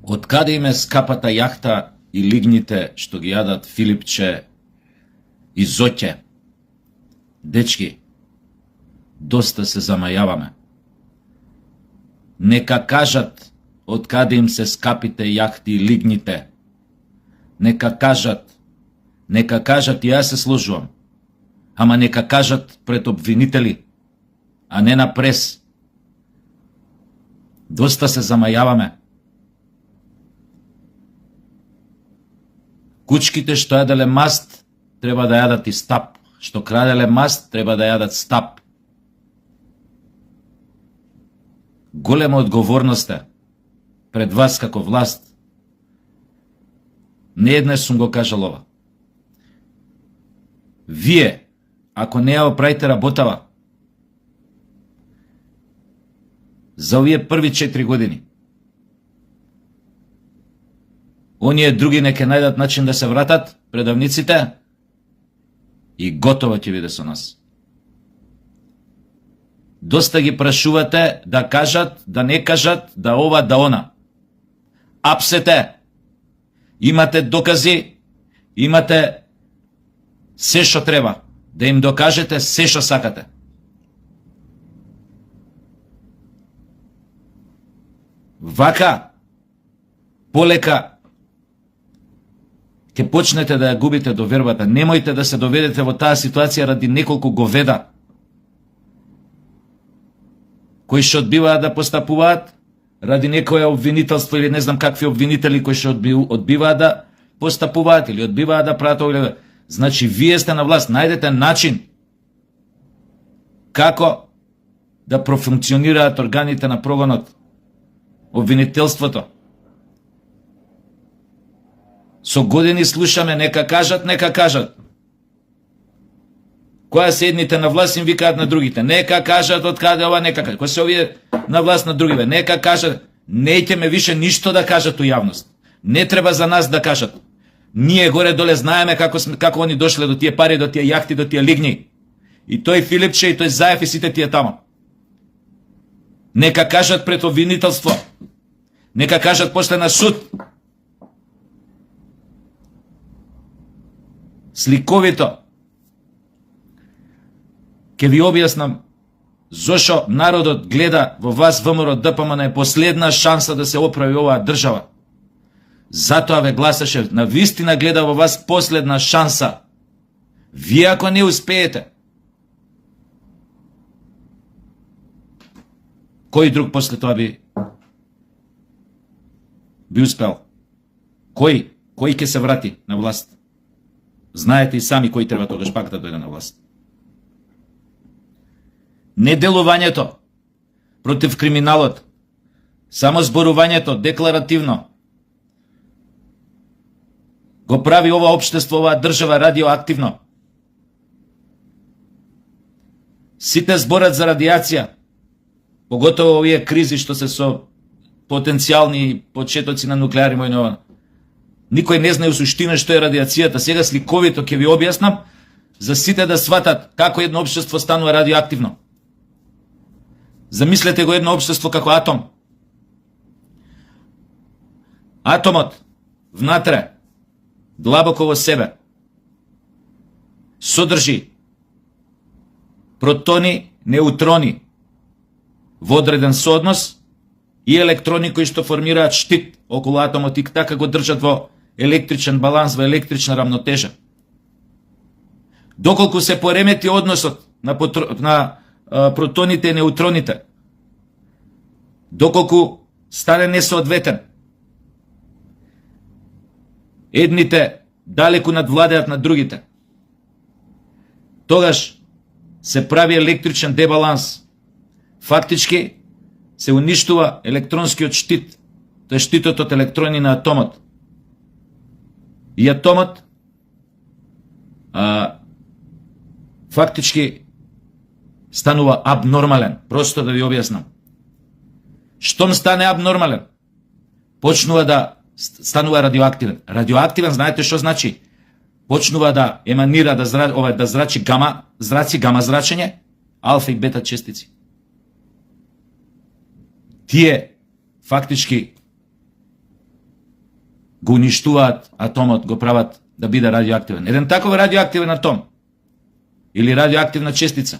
Од каде им е скапата јахта и лигните што ги јадат Филипче и Зоќе? Дечки, доста се замајаваме. Нека кажат од каде им се скапите јахти и лигните. Нека кажат и јас се сложувам. Ама нека кажат пред обвинители, а не на прес. Доста се замајаваме. Кучките што јаделе маст, треба да јадат и стап. Што краделе маст, треба да јадат стап. Голема одговорност е пред вас како власт. Не еднаш сум го кажал ова. Вие, ако не ја оправите работава, за овие први 4 години, оние други нека најдат начин да се вратат предавниците и готово ќе биде со нас. Доста ги прашувате да кажат, да не кажат, да ова, да она. Апсете! Имате докази, имате се што треба, да им докажете се што сакате. Вака, полека, ќе почнете да ја губите довербата. Немојте да се доведете во таа ситуација ради неколку говеда, кои што одбиваат да постапуваат, ради некоја обвинителство или не знам какви обвинители кои што одбиваат да постапуваат или одбиваат да прават огледа. Значи, вие сте на власт, најдете начин како да профункционираат органите на прогонот, обвинителството. Со години слушаме, нека кажат. Која се едните на власт им викаат на другите. Нека кажат од каде ова, нека кажат. Кој се овие на власт на другиве, нека кажат. Неќеме више ништо да кажат у јавност. Не треба за нас да кажат. Ние горе-доле знаеме како они дошле до тие пари, до тие јахти, до тие лигни. И тој Филипче, и тој Заев, и сите тие тамо. Нека кажат пред обвинителство. Нека кажат после на суд. Сликовито. Ке ви објаснам зошо народот гледа во вас ВМРО ДПМН е последна шанса да се оправи оваа држава. Затоа ве гласаше, на вистина гледа во вас последна шанса. Вие ако не успеете, кој друг после тоа би успел? Кој ќе се врати на власт? Знаете и сами кој треба тогаш пак да дојде на власт. Не делувањето против криминалот, само зборувањето декларативно го прави ова општество, оваа држава радиоактивно. Сите зборат за радиација, поготово овие кризи што се со потенцијални почетоци на нуклеарни војни. Никој не знае у суштина што е радиацијата. Сега сликовито ќе ви објаснам за сите да сватат како едно општество станува радиоактивно. Замислете го едно општество како атом. Атомот внатре, длабоко во себе, содржи протони, неутрони во одреден сооднос и електрони кои што формираат штит околу атомот и така го држат во електричен баланс, во електрична рамнотежа. Доколку се поремети односот на протоните и неутроните, доколку стане несоодветен, едните далеку надвладеат на другите, тогаш се прави електричен дебаланс. Фактички се уништува електронскиот штит, тој штитот од електрони на атомот. И атомот фактички станува абнормален. Просто да ви објаснам. Штом стане абнормален, почнува да станува радиоактивен. Радиоактивен, знаете што значи? Почнува да еманира, да зрачи гама зрачење, алфа и бета честици. Тие фактички го уништуваат атомот, го прават да биде радиоактивен. Еден таков радиоактивен атом или радиоактивна честица,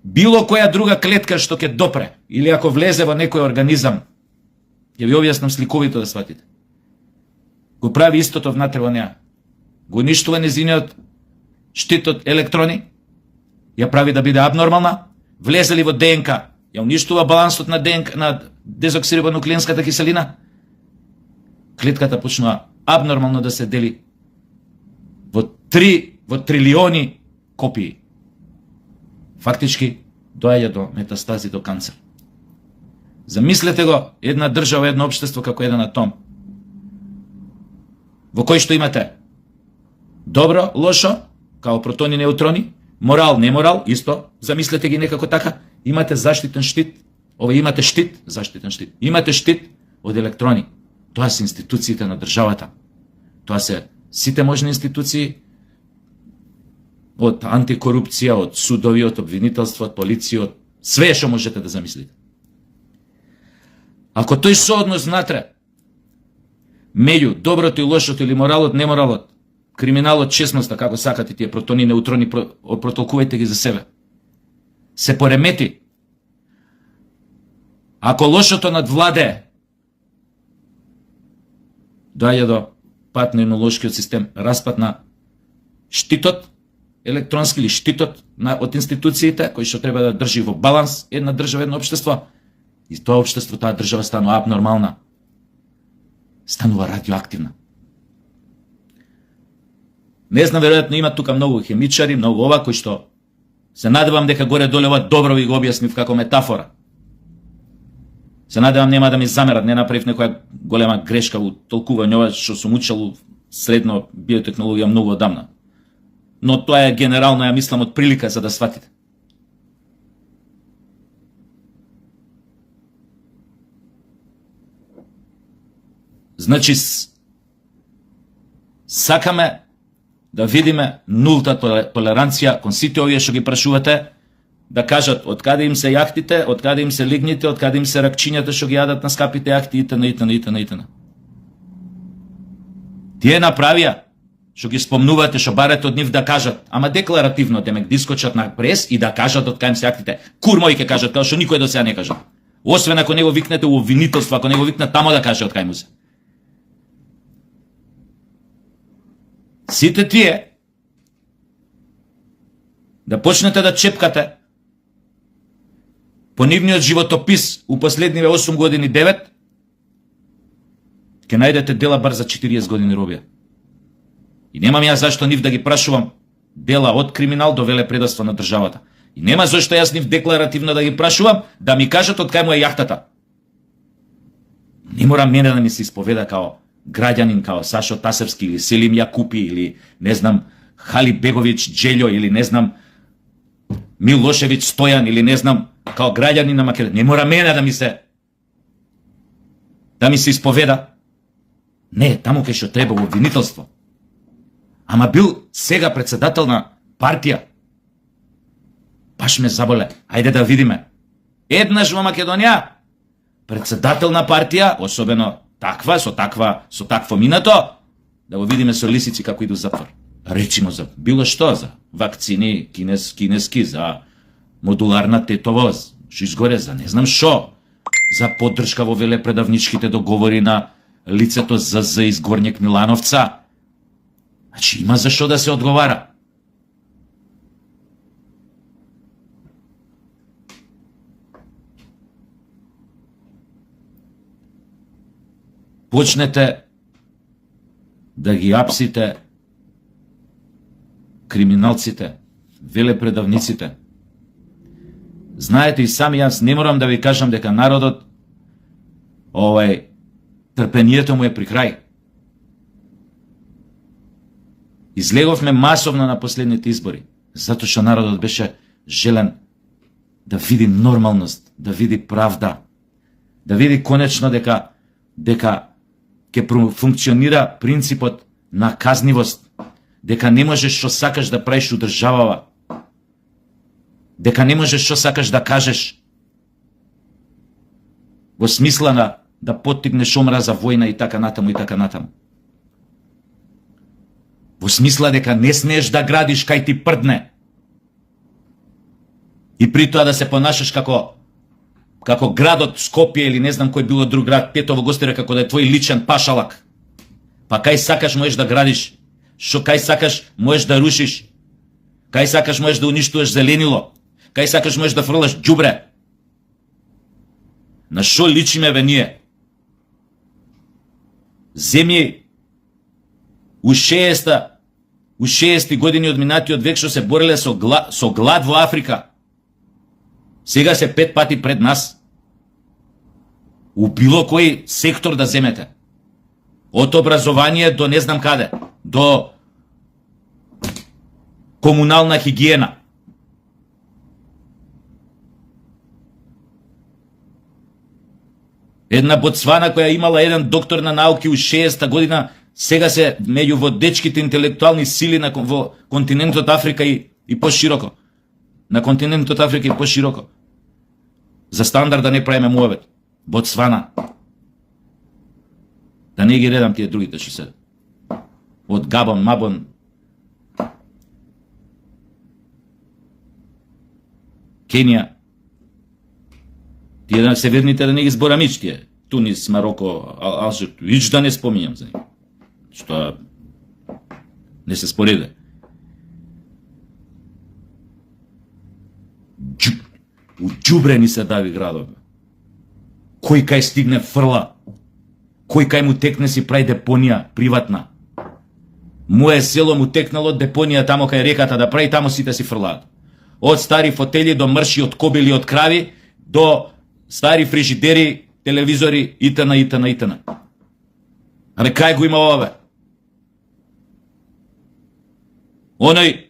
било која друга клетка што ќе допре, или ако влезе во некој организам, ќе ви објаснам сликовито да сватите, го прави истото внатре во неа. Го уништува незиниот штит од електрони, ја прави да биде абнормална, влезе ли во ДНК, ја уништува балансот на ДНК, на дезоксирибонуклеинската киселина, клетката почнува абнормално да се дели во трилиони копии. Фактички доаѓа до метастази, до канцер. Замислете го една држава, едно општество како еден атом, во кој што имате добро, лошо, као протони, неутрони, морал, неморал, исто, замислете ги некако така, имате заштитен штит, имате штит, заштитен штит, имате штит од електрони. Тоа се институциите на државата. Тоа се сите можни институции, од антикорупција, од судови, од обвинителство, од полиција, од све што можете да замислите. Ако тој сооднос внатре, меѓу доброто и лошото или моралот, неморалот, криминалот, честноста, како сакате тие протони, неутрони, протолкувајте ги за себе, се поремети, ако лошото надвладе, доаѓа до пат на имунолошкиот систем, распад на штитот електронски или штитот од институциите, кој што треба да држи во баланс една држава, едно општество, и тоа општество, таа држава станува абнормална, станува радиоактивна. Не знам, веројатно има тука многу хемичари, многу ова, кои што се надевам дека горе-доле ова добро ви го објаснив како метафора. Се надевам нема да ми замерат, не направив некоја голема грешка во толкување ова што сум учел средно биотехнологија многу одамна. Но тоа е генерално, ја мислам, од прилика за да сватите. Значи, сакаме да видиме нулта толеранција кон сите овие што ги прашувате, да кажат од каде им се јахтите, од каде им се лигните, од каде им се ракчињата што ги јадат на скапите јахти, итн. Тие направија, што ги спомнувате, што барате од нив да кажат, ама декларативно, демек, дискочат на прес и да кажат од кај им се јахтите. Кур мој ќе кажат, као што никој до сега не кажат. Освен ако него викнете у обвинителство, ако него викнат тамо да каже од кај му се. Сите тие да почнете да чепкате по нивниот животопис у последниве 8 години 9, ќе најдете дела бар за 40 години робија. И немам ја зашто нив да ги прашувам дела од криминал до велепредавство на државата. И нема зашто јас нив декларативно да ги прашувам да ми кажат од кај му е јахтата. Не мора мене да ми се исповеда као граѓанин, као Сашо Тасевски или Селим Јакупи или не знам Хали Беговиќ Джелјо или не знам Милошевиќ Стојан или не знам као граѓанин на Македонија. Не мора мене да ми се исповеда. Не, таму кај што треба во обвинителство. Ама бил сега председател на партија. Баш ме заболе. Ајде да видиме. Еднаш во Македонија председател на партија, особено таква, со такво минато, да го видиме со лисици како иду в затвор. Речимо за било што, за вакцини кинески, за модуларна тетовоз, што изгоре за не знам што, за поддршка во велепредавничките договори на лицето за изгорњек Милановца. Значи има за што да се одговара. Почнете да ги апсите криминалците, велепредавниците. Знаете и сами, јас не морам да ви кажам дека народот трпението му е при крај. Излеговме масовно на последните избори, затоа што народот беше желен да види нормалност, да види правда, да види конечно дека ќе функционира принципот на казнивост, дека не можеш што сакаш да правиш у државава, дека не можеш што сакаш да кажеш во смисла на да поттикнеш омраза, војна и така натаму и така натаму. Во смисла дека не смееш да градиш кај ти прдне. И при тоа да се понашаш како градот Скопје или не знам кој било друг град, Петово Гостира, како да е твој личен пашалак. Па кај сакаш можеш да градиш, што кај сакаш можеш да рушиш, кај сакаш можеш да уништуваш зеленило, кај сакаш можеш да фрлаш ѓубре. На што личиме бе ние? Земји у 60-ти години од минатиот век што се бореле со глад во Африка, сега се 5 пати пред нас. У било кој сектор да земете. Од образование до не знам каде, до комунална хигиена. Една Ботсвана која имала еден доктор на науки у 60-та година, сега се меѓу водечките интелектуални сили во континентот Африка и пошироко. На континентот Африка и пошироко. За стандард да не правиме муавет. Ботсвана. Да не ги редам тие другите што се. Од Габон, Мабон. Кенија. Тие да северните да не ги зборам ич тие. Тунис, Мароко, Алжир, ич да не споминјам за нив. Што не се спореде. У ѓубре ни се дави градове. Кој кај стигне фрла, кој кај му текне си прави депонија приватна. Мое село му текнало депонија тамо кај реката да прави, тамо сите си фрлаат. Од стари фотели до мрши, од кобили, од крави, до стари фрижидери, телевизори, итн. Абе, кај го има ова, бе? Оној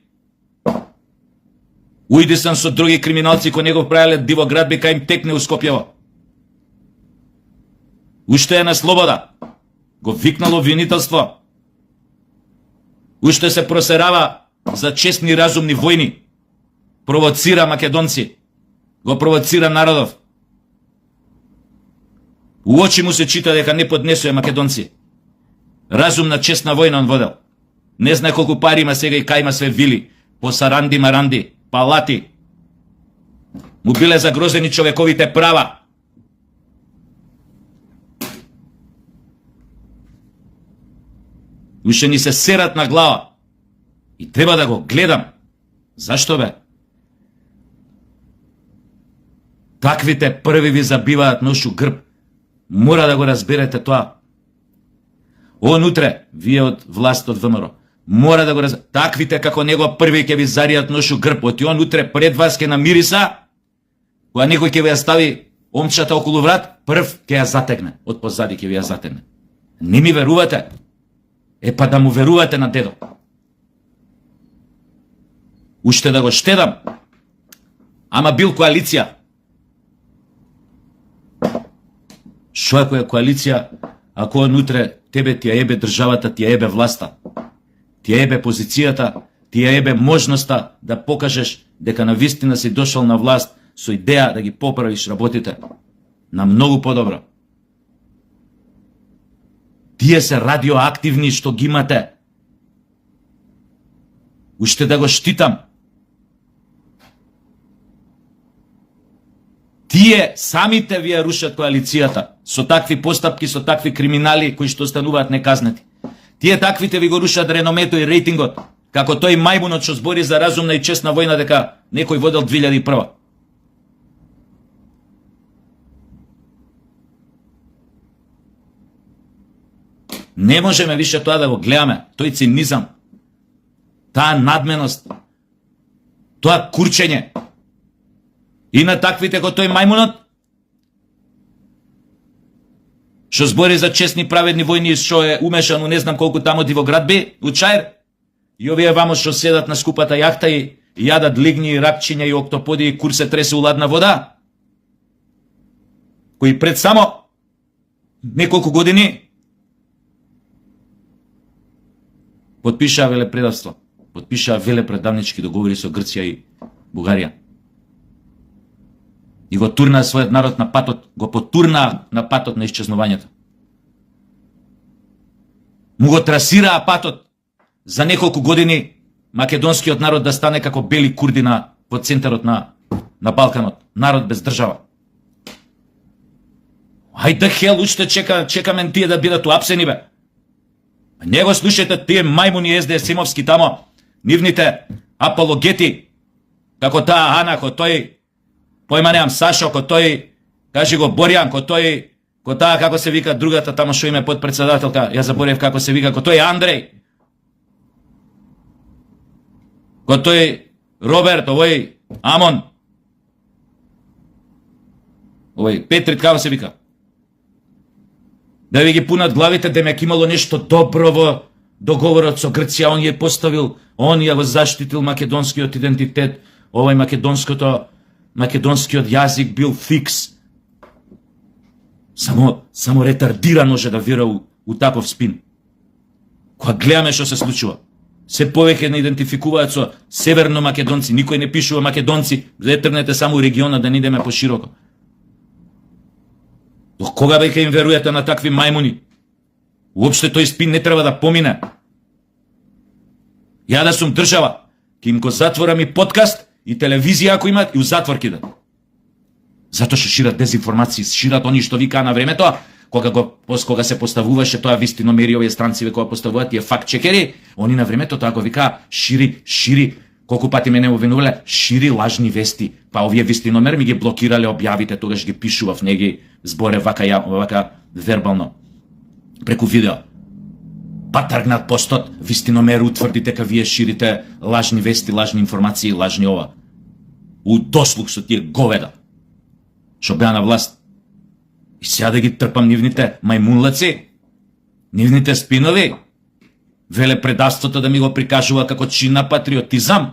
Уидисан со други криминалци кои негов правеле диво градби кај им текне у Скопјево. Уште е на слобода. Го викнало обвинителство. Уште се просерава за честни разумни војни. Провоцира македонци. Го провоцира народов. У очи му се чита дека не поднесува македонци. Разумна честна војна он водел. Не знае колку пари има сега и кај има све вили. По Саранди, Маранди, палати. Му биле загрозени човековите права. Уште ни се серат на глава. И треба да го гледам. Зашто, бе? Таквите први ви забиваат ношу грб. Мора да го разберете тоа. Он утре, вие од власт од ВМРО, мора да го разберете. Таквите како него први ќе ви заријат ношу грб. Оти он утре пред вас ќе намириса, кога некој ќе ви ја стави омчата околу врат, прв ќе ја затегне. Од позади ќе ви ја затегне. Не ми верувате? Е, па да му верувате на дедо. Уште да го штедам. Ама бил коалиција. Шо ако е коалиција, ако он утре тебе ти ја ебе државата, ти ја ебе власта, ти ја ебе позицијата, ти ја ебе можноста да покажеш дека на вистина си дошол на власт со идеја да ги поправиш работите на многу подобро. Тие се радиоактивни што ги имате. Уште да го штитам. Тие самите ви ја рушат коалицијата со такви постапки, со такви криминали кои што остануваат неказнети. Тие таквите ви го рушат реномето и рейтингот, како тој мајмунот што збори за разумна и честна војна дека некој водел 2001. Не можеме више тоа да го гледаме, тој цинизам, таа надменост, тоа курчење. И на таквите кој тој мајмунот, што збори за честни праведни војни, што е умешан у не знам колку тамо дивоградби, у Чаир, и овие вамо што седат на скупата јахта и јадат лигни, ракчиња и октоподи и кур се тресе у ладна вода, кои пред само неколку години потпишаа велепредавство, потпишаа велепредавнички договори со Грција и Бугарија. И го турнаа својот народ на патот, го потурнаа на патот на исчезнувањето. Му го трасираа патот за неколку години македонскиот народ да стане како бели курди во центарот на Балканот, народ без држава. Ајде хел, уште чекаме тие да бидат уапсени, бе. Не го слушајте тие мајмуни СДС-овски тамо, нивните апологети, како таа Ана, ко тој, појма неам Сашо, ко тој, кажи го Борјан, ко тој, ко таа, како се вика другата тамо шо име подпредседателка, ја заборев како се вика, ко тој Андреј, ко тој Роберт, овој Амон, овој Петрит, како се вика. Да ви ги пунат главите, демек имало нешто добро во договорот со Грција, он ја поставил, он ја го заштитил македонскиот идентитет, овој македонскиот јазик бил фикс. Само ретардиран може да вера у таков спин. Кога гледаме што се случува, се повеќе не идентификуваат со северно македонци, никој не пишува македонци, затрнете само региона да не идеме пошироко. До кога веќе им веруете на такви мајмуни? Уопште тој спин не треба да помине. Ја да сум држава, ќе им го затворам и подкаст, и телевизија ако имат, и у затвор кидат. Затоа што шират дезинформации, шират они што викаа на времето, кога се поставуваше тоа вистиномери, овие странци кога поставуваат тие факт чекери, они на времето тоа го викаа шири, колку пати мене обвинувале, шири лажни вести, па овие вистиномери ми ги блокирале објавите, тогаш ги пишував, не ги зборе вака вербално, преку видео. Па тргнат постот, вистиномер утврди дека вие ширите лажни вести, лажни информации, лажни ова. У дослух со тие говеда, што беа на власт. И сега да ги трпам нивните мајмунлаци, нивните спинови, веле предавството да ми го прикажува како чин на патриотизам.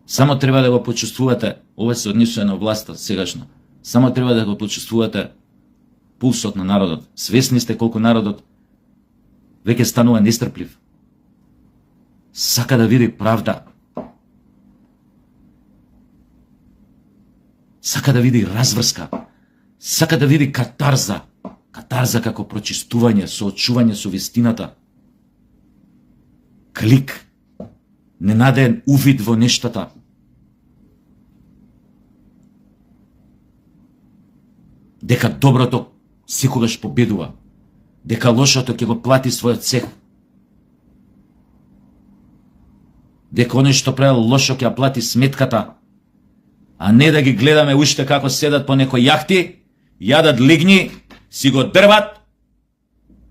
Само треба да го почувствувате, ова се однесува на власта сегашно, само треба да го почувствувате пулсот на народот. Свесни сте колку народот веќе станува нестрплив. Сака да види правда. Сака да види разврска. Сака да види катарза. Катарза како прочистување, соочување со вистината. Клик. Ненаден увид во нештата. Дека доброто секогаш победува. Дека лошото ќе го плати својот цех. Дека оној што правил лошо ќе плати сметката. А не да ги гледаме уште како седат по некои јахти, јадат лигни, си го дрват,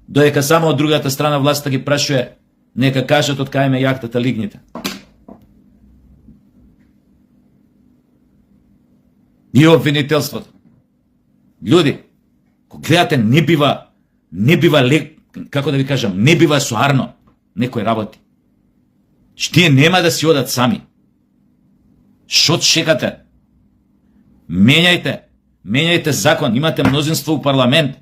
додека само од другата страна власта ги прашува, нека кажат од кај ме јахтата лигните. И обвинителството. Луѓе, кога гледате, не бива како да ви кажам, не бива соарно некои работи. Тие нема да си одат сами. Шо чекате? Менјајте закон, имате мнозинство у парламент,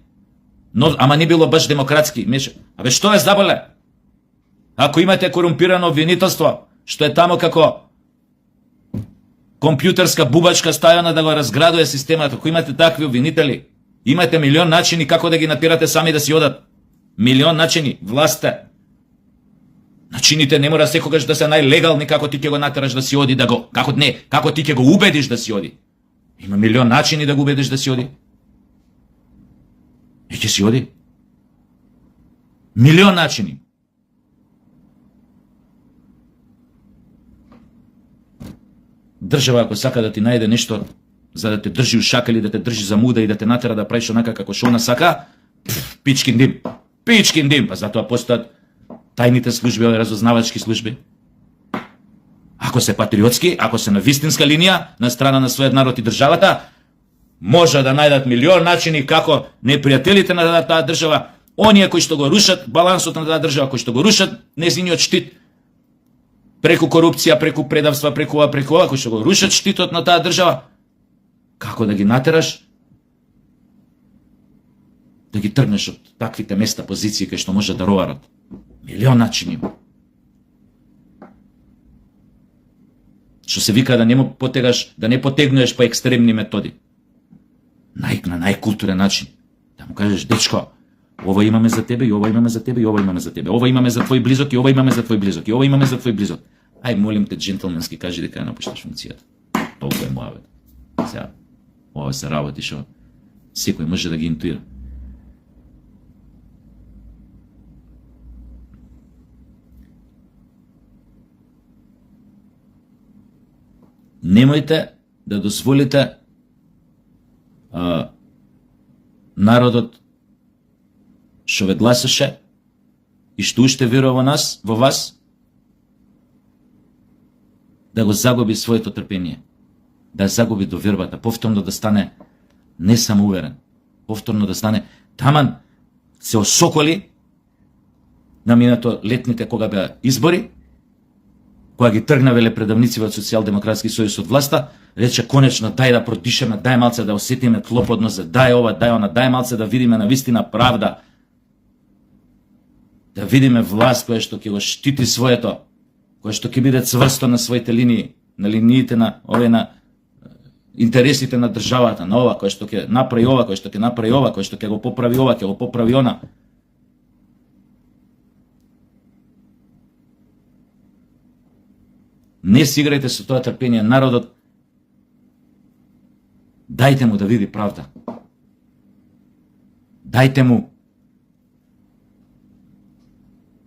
но ама не било баш демократски. Абе што е заболе? Ако имате корумпирано обвинителство, што е тамо како компјутерска бубачка ставена да го разградува системата, ако имате такви обвинители, имате милион начини како да ги натирате сами да си одат. Милион начини, властта. Начините не мора секогаш да се најлегални како ти ќе го натераш да си оди, како ти ќе го убедиш да си оди. Има милион начини да го убедиш да си оди. И ќе си оди. Милион начини. Држава ако сака да ти најде нешто за да те држи у шака или да те држи за муда и да те натера да правиш онака како што она сака, пичкин дим, па затоа постојат тајните служби, овие разузнавачки служби. Ако се патриотски, ако се на вистинска линија, на страна на својот народ и државата, може да најдат милион начини како непријателите на таа држава, оние кои што го рушат балансот на таа држава, кои што го рушат нејзиниот штит, преку корупција, преку предавства, преку ова, кои што го рушат штитот на таа држава, како да ги натераш да ги тргнеш од таквите места, позиции кај што може да роварат. Милион начини има. Што се вика да не му потегаш, да не потегнуеш по екстремни методи. На најкултурен начин. Да му кажеш, дечко, ова имаме за тебе, и ова имаме за тебе, и ова имаме за тебе. Ова имаме за твој близок, и ова имаме за твој близок, и ова имаме за твој близок. Ај, молим те, джентлменски, кажи дека ја напушташ функцијата. Толку е муавет. Сега, ова се работи што секој може да ги интуира. Немојте да дозволите народот што ве гласаше и што уште верува во вас, да го загуби своето трпение, да загуби довербата, повторно да стане не самоуверен, повторно да стане таман се осоколи на минато летните кога беа избори, кога ги тргна велепредавници од Социјалдемократски сојуз од власта, рече конечно дај да продишеме, дај малце да осетиме тлоподнозе, дај ова, дај она, дај малце да видиме на вистина правда, да видиме власт која што ќе го штити своето, која што ќе биде цврсто на своите линии, на линиите на овие на интересите на државата, на ова, кој што ќе направи ова, кој што ќе направи ова, кој што ќе го поправи ова, ќе го поправи она. Не си играјте со тоа трпение, народот дајте му да види правда. Дајте му,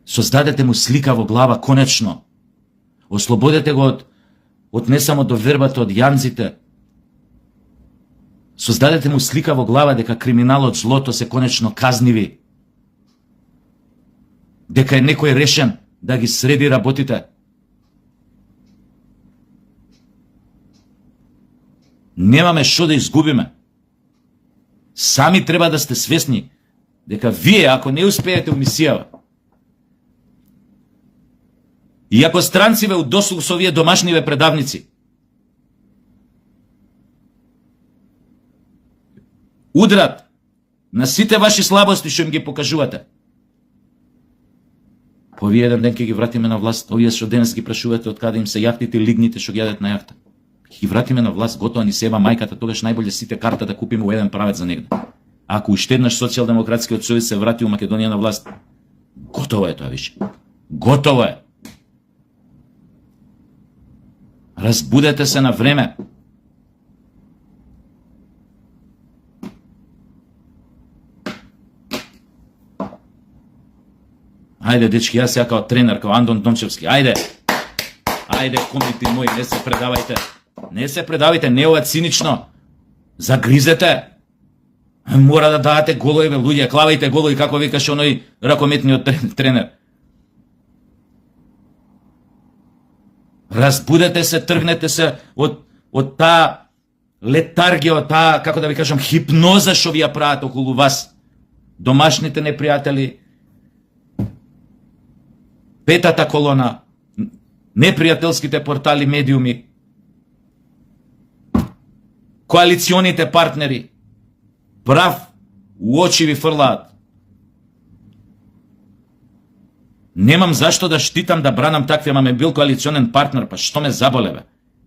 создадете му слика во глава конечно. Ослободете го од не само довербата од јанзите. Создадете му слика во глава дека криминалот, злото се конечно казниви. Дека е некој решен да ги среди работите. Немаме што да изгубиме. Сами треба да сте свесни дека вие, ако не успеете у мисијава, и ако странци ве удослух со овие домашниве предавници, удрат на сите ваши слабости што им ги покажувате, по овие еден ден ќе ги вратиме на власт, овие што денес ги прашувате од каде им се јахтите и лигните што ги јадат на јахта. Ќе ги вратиме на власт, готово ни себа мајката, тогаш најболе сите карта да купиме во еден правец за негде. Ако уште еднаш Социјалдемократскиот сојуз се врати у Македонија на власт, готово е тоа више. Готово е. Разбудете се на време. Ајде, дечки, јас ја као тренер, као Андон Дончевски, ајде, комити мои, не се предавајте. Не се предавајте, не ова цинично. Загризете. Мора да давате голови, луѓе, клавајте голови, како викаше оној ракометниот тренер. Разбудете се, тргнете се од таа летаргија, од таа, како да ви кажам, хипноза што ви ја прават околу вас. Домашните непријатели, петата колона, непријателските портали, медиуми, коалиционите партнери, прав у очи ви фрлаат. Немам зашто да штитам, да бранам такви, ама ме бил коалиционен партнер, па што ме заболе, бе?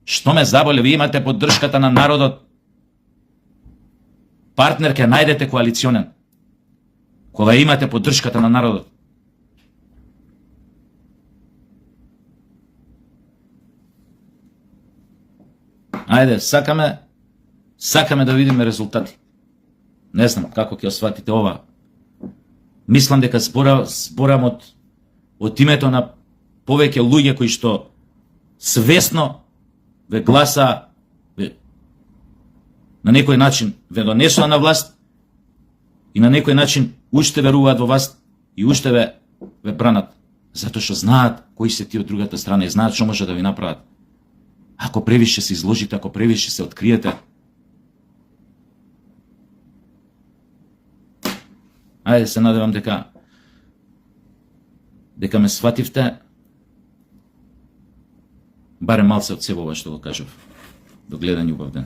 Што ме заболе? Ви имате поддршката на народот. Партнер ќе најдете коалиционен, кога имате поддршката на народот. Ајде, сакаме да видиме резултати. Не знам како ќе осватите ова. Мислам дека зборам од името на повеќе луѓе кои што свесно ве гласа, на некој начин ве донесува на власт и на некој начин уште веруваат во вас и уште ве бранат, затоа што знаат кои се тие од другата страна и знаат што може да ви направат. Ако превише се изложите, ако превише се откриете, ајде се надевам дека ме свативте, барем малце од себе ова што го кажав. До гледање, убав ден.